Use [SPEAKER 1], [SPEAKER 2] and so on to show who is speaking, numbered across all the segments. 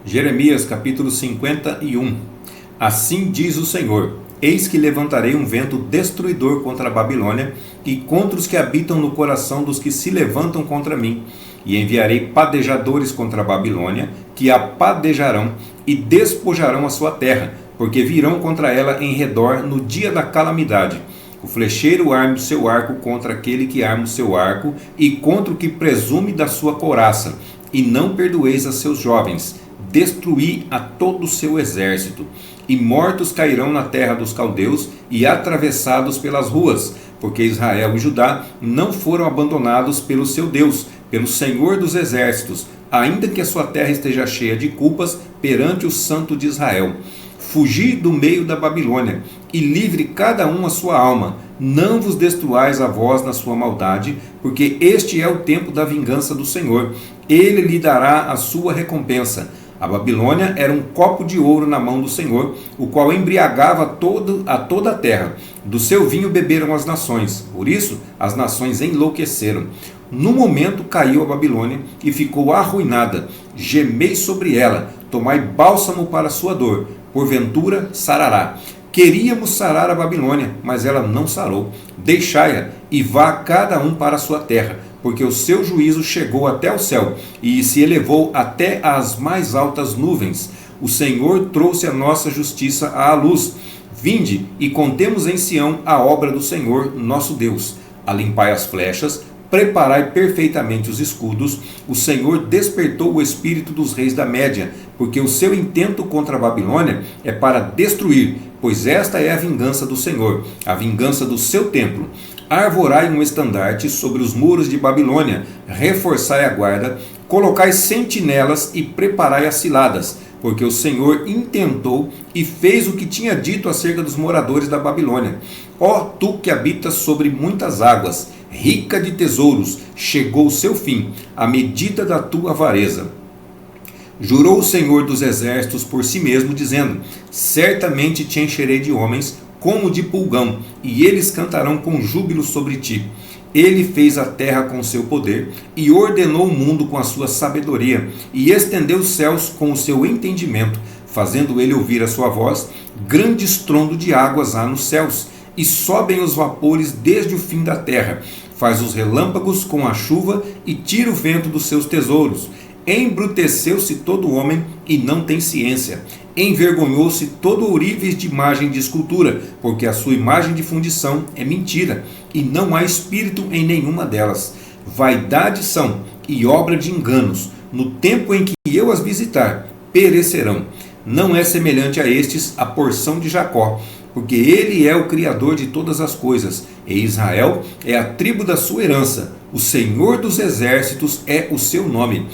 [SPEAKER 1] Jeremias capítulo 51. Assim diz o Senhor: Eis que levantarei um vento destruidor contra a Babilônia e contra os que habitam no coração dos que se levantam contra mim. E enviarei padejadores contra a Babilônia, que a padejarão e despojarão a sua terra, porque virão contra ela em redor no dia da calamidade. O flecheiro arme o seu arco contra aquele que arma o seu arco, e contra o que presume da sua couraça. E não perdoeis a seus jovens. Destruí a todo o seu exército, e mortos cairão na terra dos caldeus e atravessados pelas ruas, porque Israel e Judá não foram abandonados pelo seu Deus, pelo Senhor dos exércitos, ainda que a sua terra esteja cheia de culpas perante o Santo de Israel. Fugi do meio da Babilônia, e livre cada um a sua alma. Não vos destruais a vós na sua maldade, porque este é o tempo da vingança do Senhor. Ele lhe dará a sua recompensa. A Babilônia era um copo de ouro na mão do Senhor, o qual embriagava toda a terra. Do seu vinho beberam as nações, por isso as nações enlouqueceram. No momento caiu a Babilônia e ficou arruinada. Gemei sobre ela, tomai bálsamo para a sua dor, porventura sarará. Queríamos sarar a Babilônia, mas ela não sarou. Deixai-a e vá cada um para a sua terra, porque o seu juízo chegou até o céu e se elevou até as mais altas nuvens. O Senhor trouxe a nossa justiça à luz. Vinde e contemos em Sião a obra do Senhor nosso Deus. Alimpai as flechas, preparai perfeitamente os escudos. O Senhor despertou o espírito dos reis da Média, porque o seu intento contra a Babilônia é para destruir, pois esta é a vingança do Senhor, a vingança do seu templo. Arvorai um estandarte sobre os muros de Babilônia, reforçai a guarda, colocai sentinelas e preparai as ciladas, porque o Senhor intentou e fez o que tinha dito acerca dos moradores da Babilônia. Ó tu que habitas sobre muitas águas, rica de tesouros, chegou o seu fim, a medida da tua avareza. Jurou o Senhor dos exércitos por si mesmo, dizendo: certamente te encherei de homens, como de pulgão, e eles cantarão com júbilo sobre ti. Ele fez a terra com seu poder, e ordenou o mundo com a sua sabedoria, e estendeu os céus com o seu entendimento, fazendo ele ouvir a sua voz. Grande estrondo de águas há nos céus, e sobem os vapores desde o fim da terra. Faz os relâmpagos com a chuva, e tira o vento dos seus tesouros. Embruteceu-se todo homem, e não tem ciência. Envergonhou-se todo ourives de imagem de escultura, porque a sua imagem de fundição é mentira, e não há espírito em nenhuma delas. Vaidade são e obra de enganos. No tempo em que eu as visitar, perecerão. Não é semelhante a estes a porção de Jacó, porque ele é o Criador de todas as coisas, e Israel é a tribo da sua herança. O Senhor dos exércitos é o seu nome.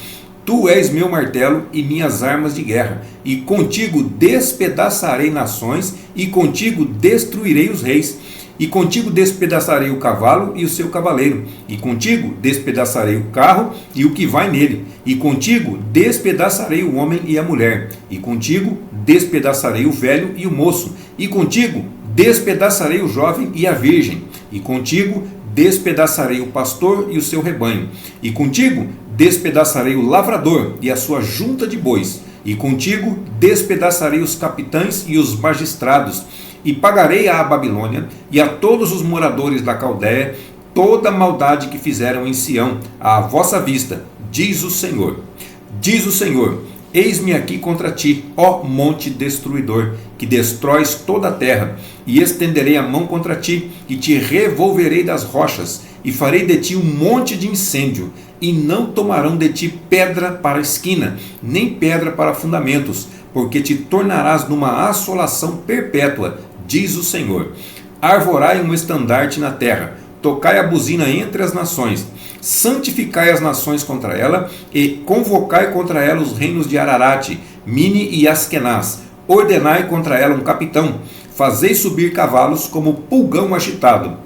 [SPEAKER 1] Tu és meu martelo e minhas armas de guerra, e contigo despedaçarei nações, e contigo destruirei os reis, e contigo despedaçarei o cavalo e o seu cavaleiro, e contigo despedaçarei o carro e o que vai nele, e contigo despedaçarei o homem e a mulher, e contigo despedaçarei o velho e o moço, e contigo despedaçarei o jovem e a virgem, e contigo despedaçarei o pastor e o seu rebanho, e contigo despedaçarei o lavrador e a sua junta de bois, e contigo despedaçarei os capitães e os magistrados, e pagarei à Babilônia e a todos os moradores da Caldeia toda a maldade que fizeram em Sião à vossa vista, diz o Senhor. Diz o Senhor: eis-me aqui contra ti, ó monte destruidor, que destróis toda a terra, e estenderei a mão contra ti, e te revolverei das rochas, e farei de ti um monte de incêndio, e não tomarão de ti pedra para a esquina, nem pedra para fundamentos, porque te tornarás numa assolação perpétua, diz o Senhor. Arvorai um estandarte na terra, tocai a buzina entre as nações, santificai as nações contra ela, e convocai contra ela os reinos de Ararate, Mini e Askenaz. Ordenai contra ela um capitão, fazei subir cavalos como pulgão agitado.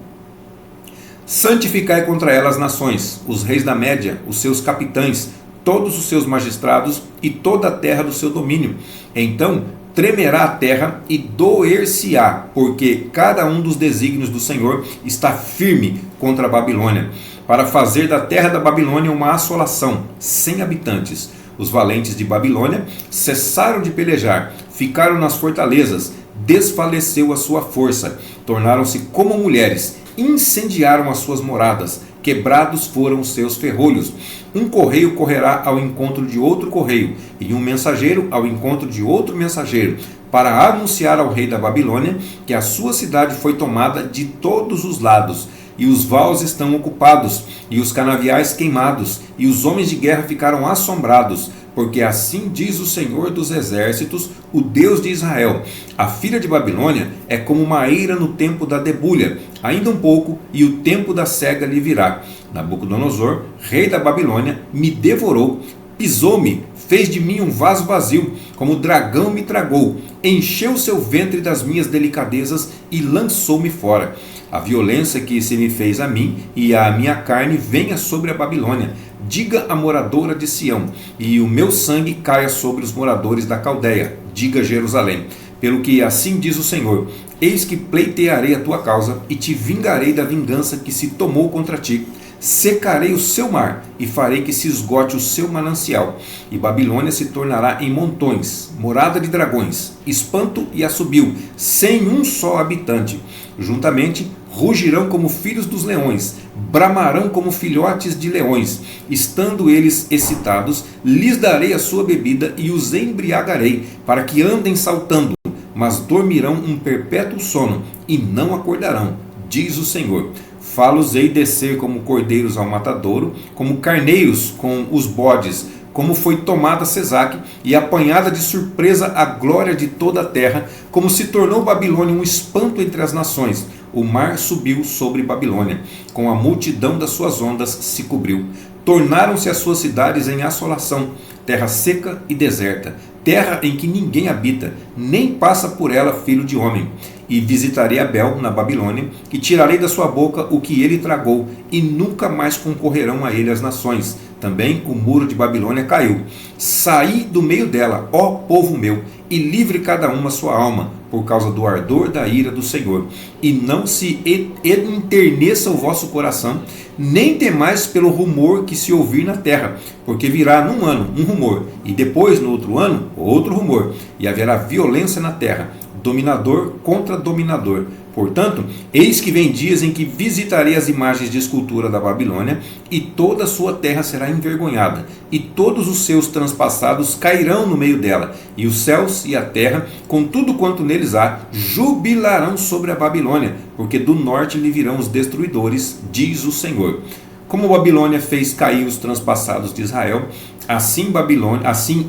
[SPEAKER 1] Santificai contra ela as nações, os reis da Média, os seus capitães, todos os seus magistrados e toda a terra do seu domínio. Então tremerá a terra e doer-se-á, porque cada um dos desígnios do Senhor está firme contra a Babilônia, para fazer da terra da Babilônia uma assolação, sem habitantes. Os valentes de Babilônia cessaram de pelejar, ficaram nas fortalezas, desfaleceu a sua força, tornaram-se como mulheres, incendiaram as suas moradas, quebrados foram os seus ferrolhos. Um correio correrá ao encontro de outro correio, e um mensageiro ao encontro de outro mensageiro, para anunciar ao rei da Babilônia que a sua cidade foi tomada de todos os lados, e os vaus estão ocupados, e os canaviais queimados, e os homens de guerra ficaram assombrados, porque assim diz o Senhor dos Exércitos, o Deus de Israel: a filha de Babilônia é como uma eira no tempo da debulha, ainda um pouco, e o tempo da cega lhe virá. Nabucodonosor, rei da Babilônia, me devorou, pisou-me, fez de mim um vaso vazio, como o dragão me tragou, encheu seu ventre das minhas delicadezas e lançou-me fora. A violência que se me fez a mim e a minha carne venha sobre a Babilônia, diga a moradora de Sião, e o meu sangue caia sobre os moradores da Caldeia, diga Jerusalém. Pelo que assim diz o Senhor: eis que pleitearei a tua causa, e te vingarei da vingança que se tomou contra ti. Secarei o seu mar, e farei que se esgote o seu manancial, e Babilônia se tornará em montões, morada de dragões, espanto e assobio, sem um só habitante. Juntamente rugirão como filhos dos leões, bramarão como filhotes de leões. Estando eles excitados, lhes darei a sua bebida e os embriagarei, para que andem saltando, mas dormirão um perpétuo sono, e não acordarão, diz o Senhor. Fá-los-ei descer como cordeiros ao matadouro, como carneiros com os bodes, como foi tomada Sesaque e apanhada de surpresa a glória de toda a terra, como se tornou Babilônia um espanto entre as nações. O mar subiu sobre Babilônia, com a multidão das suas ondas se cobriu. Tornaram-se as suas cidades em assolação, terra seca e deserta, terra em que ninguém habita, nem passa por ela filho de homem. E visitarei Abel na Babilônia, e tirarei da sua boca o que ele tragou, e nunca mais concorrerão a ele as nações. Também o muro de Babilônia caiu. Saí do meio dela, ó povo meu, e livre cada um a sua alma, por causa do ardor da ira do Senhor. E não se enterneça o vosso coração, nem temais pelo rumor que se ouvir na terra, porque virá num ano um rumor, e depois no outro ano outro rumor, e haverá violência na terra, dominador contra dominador. Portanto, eis que vem dias em que visitarei as imagens de escultura da Babilônia, e toda a sua terra será envergonhada, e todos os seus transpassados cairão no meio dela, e os céus e a terra, com tudo quanto neles há, jubilarão sobre a Babilônia, porque do norte lhe virão os destruidores, diz o Senhor. Como Babilônia fez cair os transpassados de Israel, assim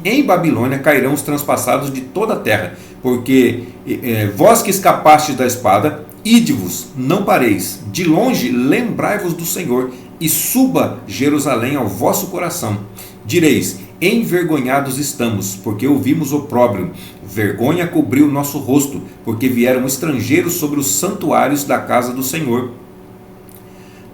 [SPEAKER 1] em Babilônia cairão os transpassados de toda a terra, porque vós que escapastes da espada, ide-vos, não pareis, de longe lembrai-vos do Senhor, e suba Jerusalém ao vosso coração. Direis: envergonhados estamos, porque ouvimos opróbrio, vergonha cobriu o nosso rosto, porque vieram estrangeiros sobre os santuários da casa do Senhor.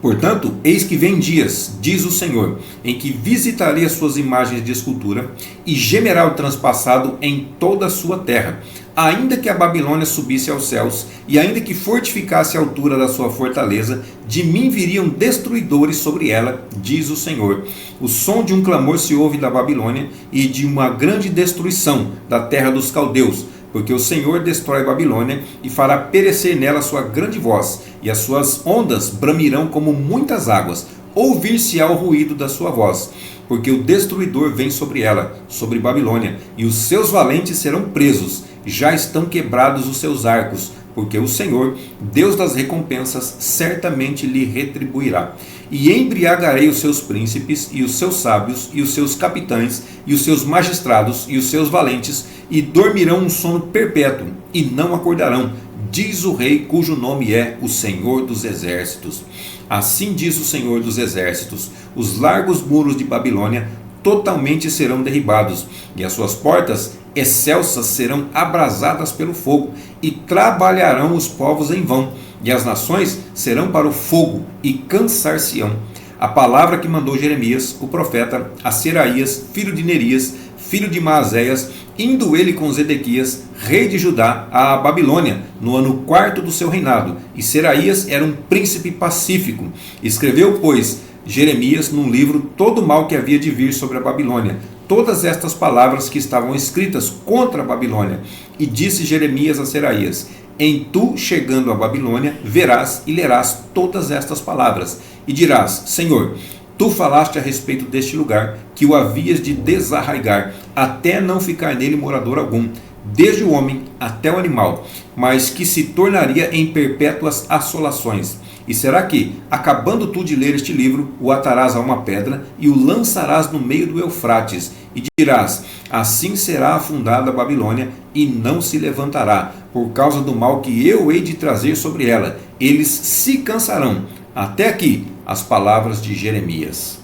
[SPEAKER 1] Portanto, eis que vem dias, diz o Senhor, em que visitarei as suas imagens de escultura, e gemerá o transpassado em toda a sua terra. Ainda que a Babilônia subisse aos céus, e ainda que fortificasse a altura da sua fortaleza, de mim viriam destruidores sobre ela, diz o Senhor. O som de um clamor se ouve da Babilônia, e de uma grande destruição da terra dos caldeus, porque o Senhor destrói Babilônia e fará perecer nela sua grande voz, e as suas ondas bramirão como muitas águas. Ouvir-se-á o ruído da sua voz, porque o destruidor vem sobre ela, sobre Babilônia, e os seus valentes serão presos. Já estão quebrados os seus arcos, porque o Senhor, Deus das recompensas, certamente lhe retribuirá. E embriagarei os seus príncipes, e os seus sábios, e os seus capitães, e os seus magistrados, e os seus valentes, e dormirão um sono perpétuo, e não acordarão, diz o rei cujo nome é o Senhor dos Exércitos. Assim diz o Senhor dos Exércitos: os largos muros de Babilônia totalmente serão derribados, e as suas portas excelsas serão abrasadas pelo fogo, e trabalharão os povos em vão, e as nações serão para o fogo, e cansar-se-ão. A palavra que mandou Jeremias, o profeta, a Seraías, filho de Nerias, filho de Maazéias, indo ele com Zedequias, rei de Judá, à Babilônia, no ano 4º do seu reinado, e Seraías era um príncipe pacífico. Escreveu, pois, Jeremias num livro todo o mal que havia de vir sobre a Babilônia, todas estas palavras que estavam escritas contra a Babilônia. E disse Jeremias a Seraías: em tu, chegando à Babilônia, verás e lerás todas estas palavras, e dirás: Senhor, tu falaste a respeito deste lugar, que o havias de desarraigar, até não ficar nele morador algum, desde o homem até o animal, mas que se tornaria em perpétuas assolações. E será que, acabando tu de ler este livro, o atarás a uma pedra e o lançarás no meio do Eufrates, e dirás: assim será afundada a Babilônia, e não se levantará, por causa do mal que eu hei de trazer sobre ela. Eles se cansarão. Até aqui as palavras de Jeremias.